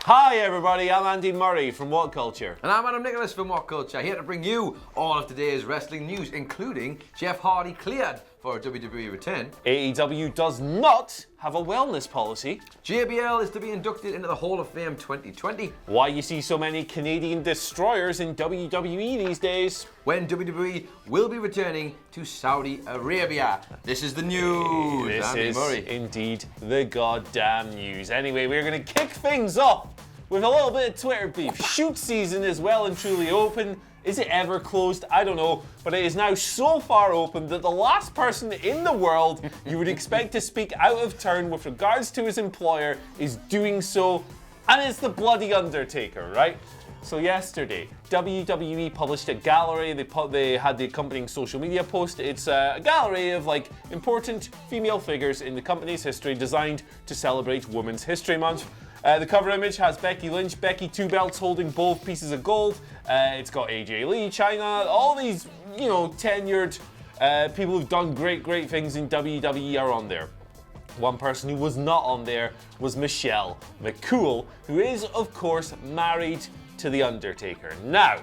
Hi everybody, I'm Andy Murray from What Culture. And I'm Adam Nicholas from What Culture, here to bring you all of today's wrestling news, including Jeff Hardy cleared for a WWE return. AEW does not have a wellness policy. JBL is to be inducted into the Hall of Fame 2020. Why you see so many Canadian destroyers in WWE these days. When WWE will be returning to Saudi Arabia. This is the news. This Andy is Murray. indeed the goddamn news. Anyway, we're going to kick things off with a little bit of Twitter beef. Shoot season is well and truly open. Is it ever closed? I don't know, but it is now so far open that the last person in the world you would expect to speak out of turn with regards to his employer is doing so, and it's the bloody Undertaker, right? So yesterday, WWE published a gallery. They had the accompanying social media post. It's a gallery of important female figures in the company's history designed to celebrate Women's History Month. The cover image has Becky Lynch, Becky Two Belts holding both pieces of gold. It's got AJ Lee, Chyna, all these, tenured people who've done great things in WWE are on there. One person who was not on there was Michelle McCool, who is, of course, married to The Undertaker. Now,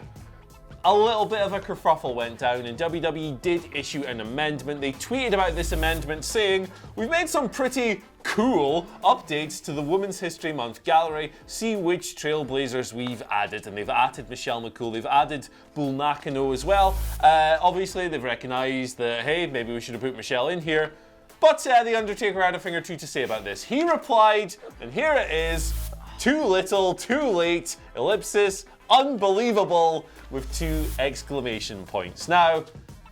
a little bit of a kerfuffle went down and WWE did issue an amendment. They tweeted about this amendment saying, "We've made some pretty cool updates to the Women's History Month gallery. See which trailblazers we've added." And they've added Michelle McCool. They've added Bull Nakano as well. Obviously, they've recognised that, hey, maybe we should have put Michelle in here. But The Undertaker had a thing or two to say about this. He replied, and here it is, "Too little, too late, ellipsis, unbelievable," with 2 exclamation points. Now,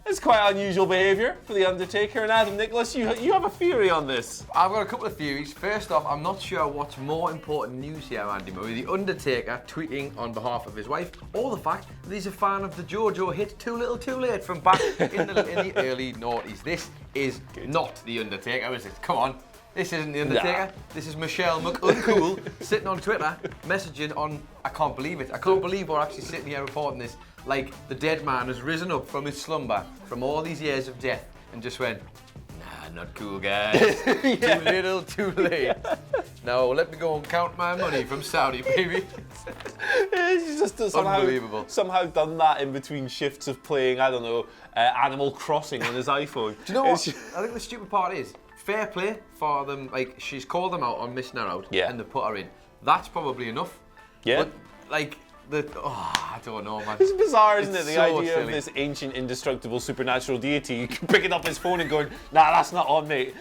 it's quite unusual behaviour for The Undertaker. And Adam Nicholas, you have a theory on this. I've got a couple of theories. First off, I'm not sure what's more important news here, Andy Murray. The Undertaker tweeting on behalf of his wife, or the fact that he's a fan of the JoJo hit Too Little Too Late from back in the early noughties. This is not The Undertaker, is it? Come on. This isn't The Undertaker. Nah. This is Michelle McCool sitting on Twitter, messaging on, I can't believe it. I can't believe we're actually sitting here reporting this. Like the dead man has risen up from his slumber, from all these years of death, and just went, nah, not cool, guys. Yeah. Too little, too late. Now let me go and count my money from Saudi, baby. He's just somehow done that in between shifts of playing, I don't know, Animal Crossing on his iPhone. Do you know what? I think the stupid part is, fair play for them, she's called them out on missing her out, and they put her in. That's probably enough. Yeah. But, I don't know, man. It's bizarre, isn't it? The so idea silly. of this ancient, indestructible, supernatural deity picking up his phone and going, nah, that's not on, mate.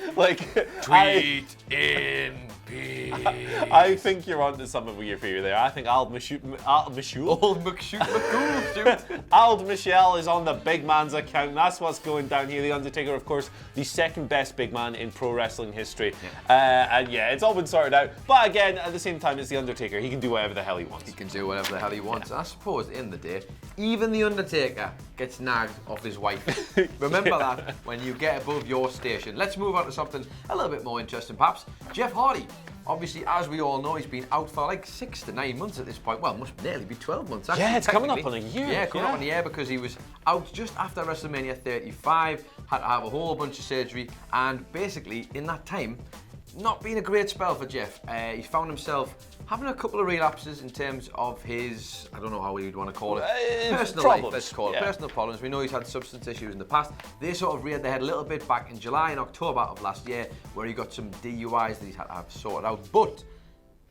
Tweet in peace. I think you're onto something with your theory there. I think Ald Michelle is on the big man's account. That's what's going down here. The Undertaker, of course, the second best big man in pro wrestling history. It's all been sorted out. But again, at the same time, it's The Undertaker. He can do whatever the hell he wants. He can do whatever the hell he wants. And I suppose, in the day, even The Undertaker gets nagged off his wife. Remember that when you get above your station. Let's move on to something a little bit more interesting, perhaps. Jeff Hardy. Obviously, as we all know, he's been out for 6 to 9 months at this point. Well, must nearly be 12 months, actually. Yeah, it's coming up on a year. Yeah, coming up on a year because he was out just after WrestleMania 35, had to have a whole bunch of surgery, and basically, in that time, not been a great spell for Jeff. He's found himself having a couple of relapses in terms of his, I don't know how you'd want to call it, personal problems. life, let's call it, personal problems. We know he's had substance issues in the past. They sort of reared their head a little bit back in July and October of last year, where he got some DUIs that he's had to have sorted out. But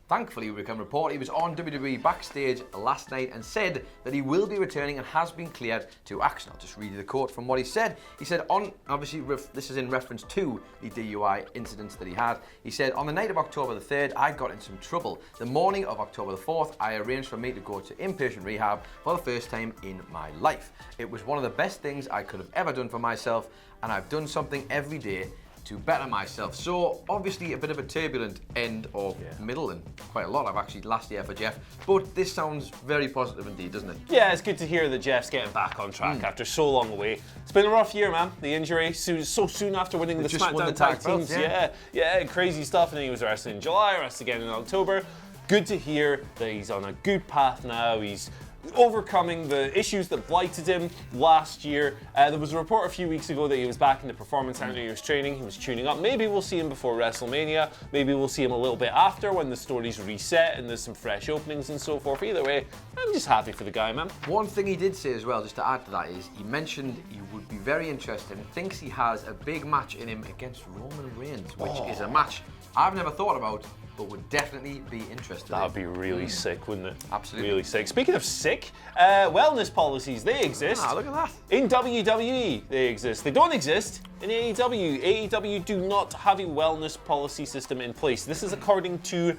thankfully, we can report he was on WWE backstage last night and said that he will be returning and has been cleared to action. I'll just read you the quote from what he said. He said, obviously this is in reference to the DUI incidents that he had. He said, "On the night of October the 3rd, I got in some trouble. The morning of October the 4th, I arranged for me to go to inpatient rehab for the first time in my life. It was one of the best things I could have ever done for myself, and I've done something every day to better myself." So obviously a bit of a turbulent end or middle, and quite a lot of actually last year for Jeff, but this sounds very positive indeed, doesn't it? Yeah, it's good to hear that Jeff's getting back on track after so long away. It's been a rough year, man. The injury so soon after winning the SmackDown Tag Teams. Yeah, crazy stuff. And then he was arrested in July, arrested again in October. Good to hear that he's on a good path now. He's overcoming the issues that blighted him last year. There was a report a few weeks ago that he was back in the performance center, he was training, he was tuning up. Maybe we'll see him before WrestleMania, maybe we'll see him a little bit after when the story's reset and there's some fresh openings and so forth. Either way, I'm just happy for the guy, man. One thing he did say as well, just to add to that, is he mentioned he would be very interested and thinks he has a big match in him against Roman Reigns, which is a match I've never thought about, but would definitely be interested in. That would be really sick, wouldn't it? Absolutely. Really sick. Speaking of sick, wellness policies, they exist. Look at that. In WWE, they exist. They don't exist in AEW. AEW do not have a wellness policy system in place. This is according to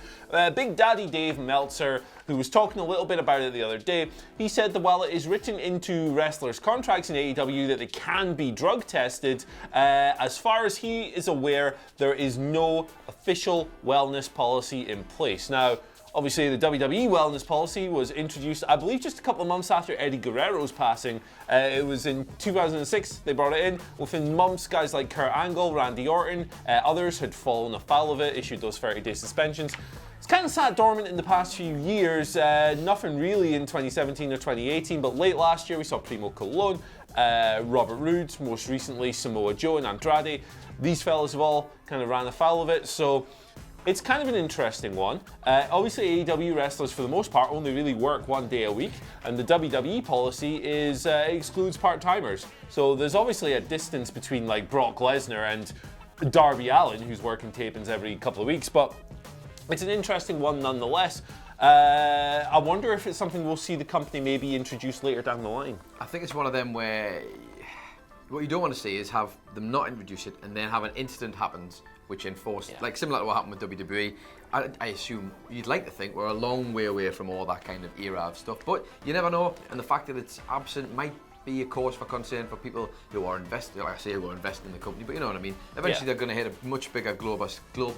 Big Daddy Dave Meltzer, who was talking a little bit about it the other day. He said that while it is written into wrestlers' contracts in AEW that they can be drug tested, as far as he is aware, there is no official wellness policy in place. Now, obviously, the WWE Wellness Policy was introduced, I believe, just a couple of months after Eddie Guerrero's passing. It was in 2006 they brought it in. Within months, guys like Kurt Angle, Randy Orton, others had fallen afoul of it, issued those 30-day suspensions. It's kind of sat dormant in the past few years, nothing really in 2017 or 2018, but late last year we saw Primo Colon, Robert Roode, most recently Samoa Joe and Andrade. These fellas have all kind of ran afoul of it, so it's kind of an interesting one. Obviously, AEW wrestlers, for the most part, only really work 1 day a week, and the WWE policy is excludes part-timers. So there's obviously a distance between like Brock Lesnar and Darby Allin, who's working tapings every couple of weeks, but it's an interesting one nonetheless. I wonder if it's something we'll see the company maybe introduce later down the line. I think it's one of them where what you don't want to see is have them not introduce it and then have an incident happens which enforced, like similar to what happened with WWE. I assume you'd like to think we're a long way away from all that kind of era of stuff, but you never know, and the fact that it's absent might be a cause for concern for people who are investing, like I say, who are investing in the company, but you know what I mean. Eventually they're going to hit a much bigger global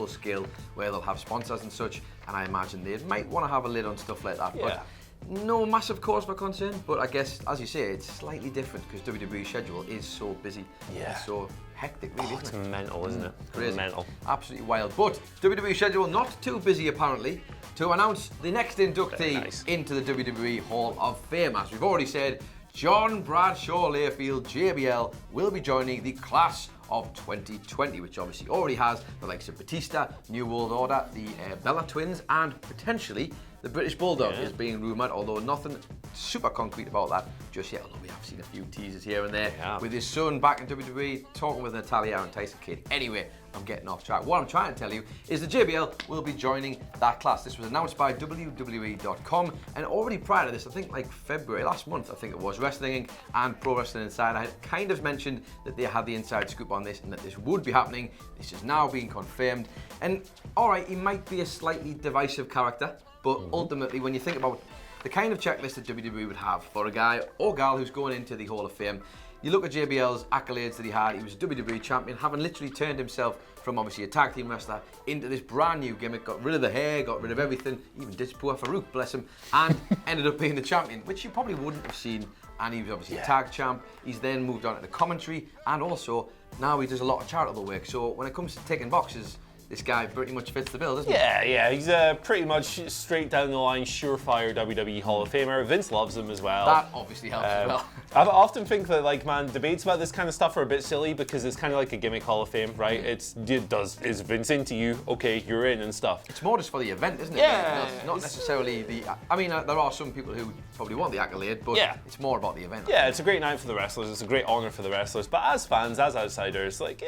scale where they'll have sponsors and such, and I imagine they might want to have a lid on stuff like that. But no massive cause for concern, but I guess, as you say, it's slightly different because WWE's schedule is so busy. It's so hectic, really, It's isn't it? mental, isn't it? Crazy. Mental. Absolutely wild. But WWE schedule not too busy, apparently, to announce the next inductee into the WWE Hall of Fame. As we've already said, John Bradshaw Layfield, JBL, will be joining the class of 2020, which obviously already has the likes of Batista, New World Order, the Bella Twins, and potentially the British Bulldog is being rumoured, although nothing super concrete about that just yet, although we have seen a few teasers here and there with his son back in WWE, talking with Natalya and Tyson Kidd. Anyway, I'm getting off track. What I'm trying to tell you is the JBL will be joining that class. This was announced by WWE.com, and already prior to this, I think like February, last month, I think it was, Wrestling Inc. and Pro Wrestling Insider had kind of mentioned that they had the inside scoop on this and that this would be happening. This is now being confirmed. And alright, he might be a slightly divisive character, but ultimately, when you think about the kind of checklist that WWE would have for a guy or gal who's going into the Hall of Fame, you look at JBL's accolades that he had. He was a WWE champion, having literally turned himself from obviously a tag team wrestler into this brand new gimmick, got rid of the hair, got rid of everything, even ditched poor Farouk, bless him, and ended up being the champion, which you probably wouldn't have seen. And he was obviously a tag champ. He's then moved on to the commentary, and also now he does a lot of charitable work. So when it comes to ticking boxes, this guy pretty much fits the bill, doesn't he? Yeah, he's pretty much straight down the line, surefire WWE Hall of Famer. Vince loves him as well. That obviously helps as well. I often think that, like, man, debates about this kind of stuff are a bit silly because it's kind of like a gimmick Hall of Fame, right? Is Vince into you? Okay, you're in and stuff. It's more just for the event, isn't it? Yeah. Not necessarily the. I mean, there are some people who probably want the accolade, but it's more about the event. Yeah, it's a great night for the wrestlers. It's a great honor for the wrestlers. But as fans, as outsiders, like,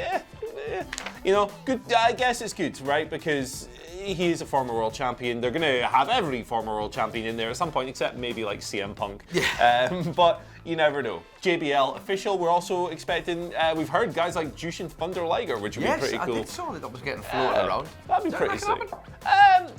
you know, good. I guess it's good, right? Because he is a former world champion. They're gonna have every former world champion in there at some point, except maybe like CM Punk. But you never know. JBL official. We're also expecting. We've heard guys like Jushin Thunder Liger, which would be pretty cool. I did saw that was getting floated around. That'd be pretty sick.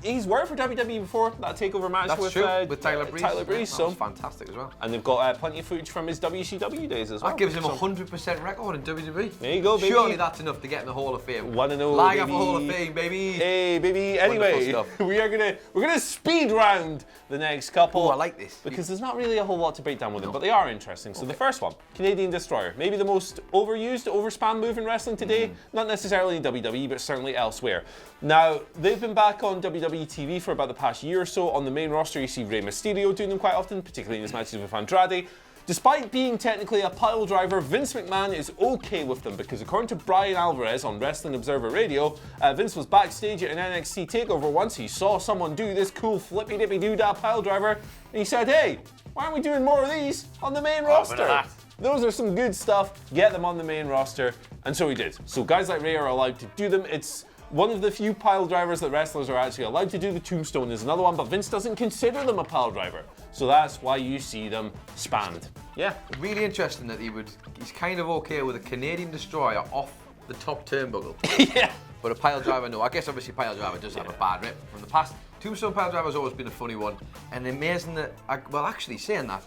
He's worked for WWE before that takeover match with Tyler Breeze. Tyler Breeze, that was fantastic as well. And they've got plenty of footage from his WCW days as well. That gives him a 100% record in WWE. There you go, baby. Surely that's enough to get in the Hall of Fame. 1-0, Liger baby. for Hall of Fame, baby. Hey, baby. Anyway, we're gonna speed round the next couple. Oh, I like this because there's not really a whole lot to break down with them, but they are interesting. So the first one, Canadian Destroyer, maybe the most overused, overspam move in wrestling today. Not necessarily in WWE, but certainly elsewhere. Now they've been back on WWE TV for about the past year or so. On the main roster, you see Rey Mysterio doing them quite often, particularly in his matches with Andrade. Despite being technically a pile driver, Vince McMahon is okay with them because according to Brian Alvarez on Wrestling Observer Radio, Vince was backstage at an NXT takeover once. He saw someone do this cool flippy-dippy-doo-dah pile driver, and he said, hey, why aren't we doing more of these on the main roster? Those are some good stuff. Get them on the main roster. And so he did. So guys like Rey are allowed to do them. It's one of the few pile drivers that wrestlers are actually allowed to do. The tombstone is another one, but Vince doesn't consider them a pile driver. So that's why you see them spanned. Yeah. Really interesting that he's kind of okay with a Canadian destroyer off the top turnbuckle. Yeah. But a pile driver, no. I guess obviously pile driver does have a bad rep from the past. Tombstone pile driver has always been a funny one. And amazing that, actually saying that,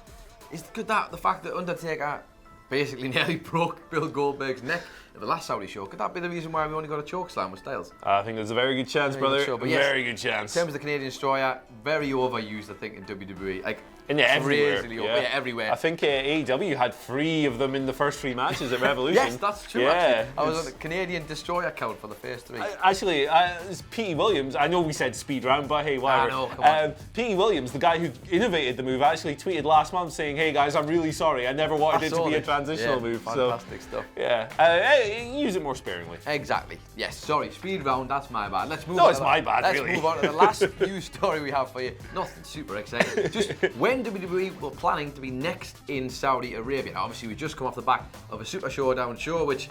could that the fact that Undertaker basically nearly broke Bill Goldberg's neck at the last Saudi show, could that be the reason why we only got a choke slam with Styles? I think there's a very good chance, brother. Sure, yes, very good chance. In terms of the Canadian destroyer, very overused, I think, in WWE. Like, everywhere. Everywhere. I think AEW had 3 of them in the first 3 matches at Revolution. Yes, that's true. Yeah, actually. I was on the Canadian destroyer count for the first 3. Actually, it's Petey Williams. I know we said speed round, but hey, whatever. I know, come on. Petey Williams, the guy who innovated the move, actually tweeted last month saying, hey guys, I'm really sorry. I never wanted it to be a transitional move. Fantastic stuff. Yeah. Use it more sparingly. Exactly. Yes, sorry. Speed round, that's my bad. Let's move on. No, it's my bad, Let's really. move on to the last news story we have for you. Nothing super exciting. Just when WWE were planning to be next in Saudi Arabia. Now, obviously, we just come off the back of a Super Showdown show, which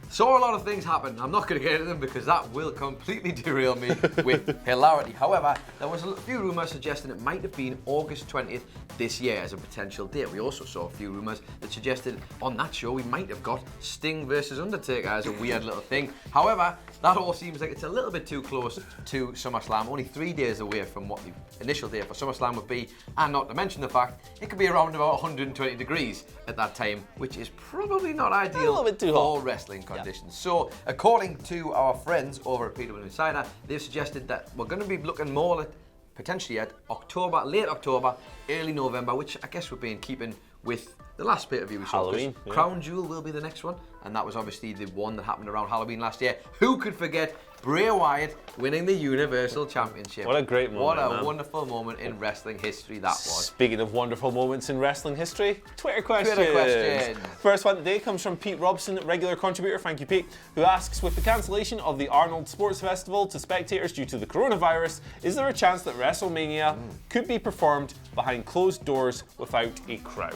saw a lot of things happen. I'm not going to get into them because that will completely derail me with hilarity. However, there was a few rumours suggesting it might have been August 20th this year as a potential date. We also saw a few rumours that suggested on that show we might have got Sting versus Undertaker as a weird little thing. However, that all seems like it's a little bit too close to SummerSlam, only 3 days away from what the initial date for SummerSlam would be, and not to mention the fact it could be around about 120 degrees at that time, which is probably not ideal a little bit too hot for wrestling conditions. So, according to our friends over at PW Insider, they've suggested that we're going to be looking more at potentially at October, late October, early November, which I guess would be in keeping with the last pay-per-view we saw. Halloween. Yeah. Crown Jewel will be the next one, and that was obviously the one that happened around Halloween last year. Who could forget Bray Wyatt winning the Universal Championship? What a great moment. What a wonderful moment in wrestling history that was. Speaking of wonderful moments in wrestling history, Twitter questions. First one today comes from Pete Robson, regular contributor, thank you Pete, who asks, with the cancellation of the Arnold Sports Festival to spectators due to the coronavirus, is there a chance that WrestleMania could be performed behind closed doors without a crowd?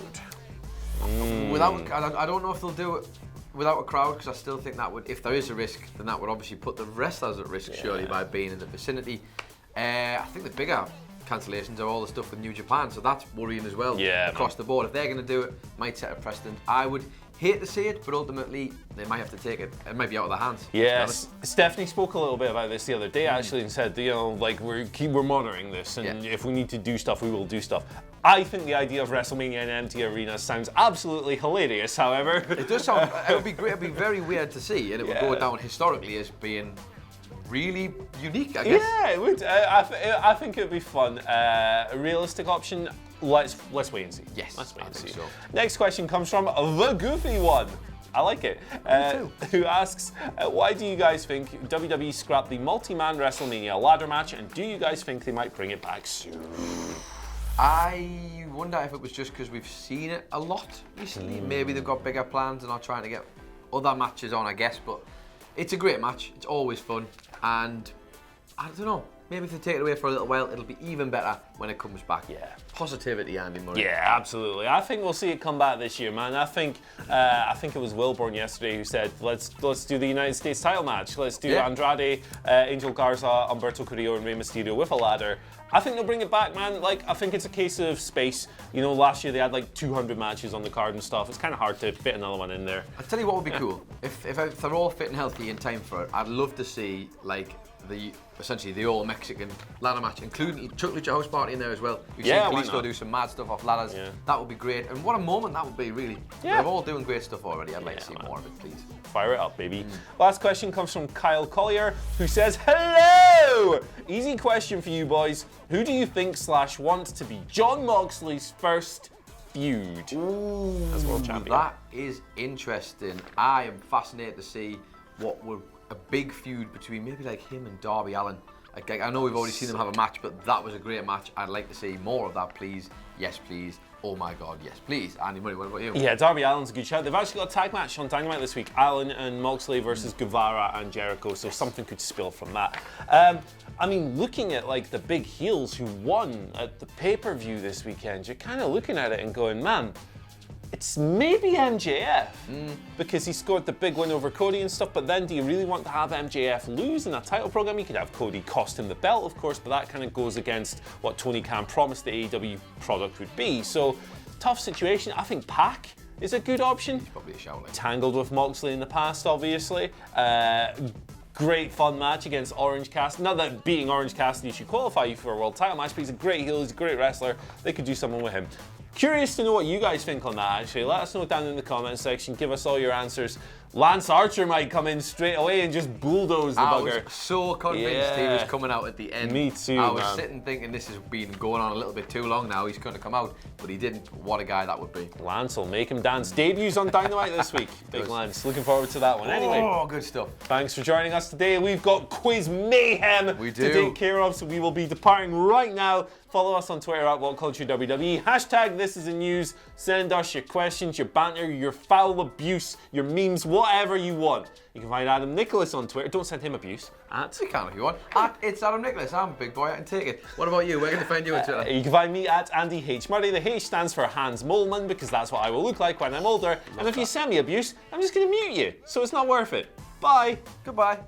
I don't know if they'll do it without a crowd, because I still think that would, if there is a risk, then that would obviously put the wrestlers at risk, surely, by being in the vicinity. I think the bigger cancellations are all the stuff with New Japan, so that's worrying as well. Across the board, if they're going to do it, might set a precedent. I would hate to see it, but ultimately they might have to take it. It might be out of their hands. Yes, Stephanie spoke a little bit about this the other day actually, and said, you know, like we're monitoring this, and if we need to do stuff, we will do stuff. I think the idea of WrestleMania in an empty arena sounds absolutely hilarious. However, it does sound. It would be great. It'd be very weird to see, and it would go down historically as being really unique, I guess. Yeah, it would. I think it'd be fun. A realistic option. Let's wait and see. Yes, let's wait and see. So. Next question comes from the Goofy One. I like it. Who asks, why do you guys think WWE scrapped the multi-man WrestleMania ladder match, and do you guys think they might bring it back soon? I wonder if it was just because we've seen it a lot recently. Maybe they've got bigger plans and are trying to get other matches on, I guess. But it's a great match. It's always fun. And I don't know. Maybe if they take it away for a little while, it'll be even better when it comes back. Yeah. Positivity, Andy Murray. Yeah, absolutely. I think we'll see it come back this year, man. I think it was Wilborn yesterday who said, let's do the United States title match. Let's do Andrade, Angel Garza, Humberto Carrillo, and Rey Mysterio with a ladder. I think they'll bring it back, man. Like, I think it's a case of space. You know, last year they had like 200 matches on the card and stuff. It's kind of hard to fit another one in there. I'll tell you what would be cool. If they're all fit and healthy in time for it, I'd love to see, like, essentially the all-Mexican ladder match, including Chuck Lucha House Party in there as well. We've seen Kalisto do some mad stuff off ladders. Yeah. That would be great. And what a moment that would be, really. Yeah. They're all doing great stuff already. I'd like to see more of it, please. Fire it up, baby. Last question comes from Kyle Collier, who says, hello! Easy question for you boys. Who do you think / wants to be Jon Moxley's first feud as world champion? That is interesting. I am fascinated to see what would a big feud between maybe like him and Darby Allin I know we've already seen them have a match, but that was a great match. I'd like to see more of that, please. Yes, please. Oh my God, yes, please. Andy Murray, what about you? Yeah, Darby Allin's a good shout. They've actually got a tag match on Dynamite this week. Allen and Moxley versus Guevara and Jericho, so something could spill from that. I mean, looking at like the big heels who won at the pay-per-view this weekend, you're kind of looking at it and going, man, it's maybe MJF because he scored the big win over Cody and stuff, but then do you really want to have MJF lose in a title program? You could have Cody cost him the belt, of course, but that kind of goes against what Tony Khan promised the AEW product would be. So, tough situation. I think Pac is a good option. He's probably a shout. Tangled with Moxley in the past, obviously. Great fun match against Orange Cassidy. Not that beating Orange Cassidy should qualify you for a world title match, but he's a great heel, he's a great wrestler. They could do something with him. Curious to know what you guys think on that, actually. Let us know down in the comment section. Give us all your answers. Lance Archer might come in straight away and just bulldoze the bugger. I was so convinced he was coming out at the end. Me too, I was sitting thinking this has been going on a little bit too long now. He's going to come out, but he didn't. What a guy that would be. Lance will make him dance. Debuts on Dynamite this week. Big Lance. Looking forward to that one. Anyway. Oh, good stuff. Thanks for joining us today. We've got quiz mayhem to take care of, so we will be departing right now. Follow us on Twitter at WhatCultureWWE. Hashtag this is the news. Send us your questions, your banter, your foul abuse, your memes, whatever you want. You can find Adam Nicholas on Twitter. Don't send him abuse. You can if you want. It's Adam Nicholas. I'm a big boy. I can take it. What about you? Where can they find you on Twitter? You can find me at Andy H. Murray. The H stands for Hans Moleman because that's what I will look like when I'm older. And if you send me abuse, I'm just going to mute you. So it's not worth it. Bye. Goodbye.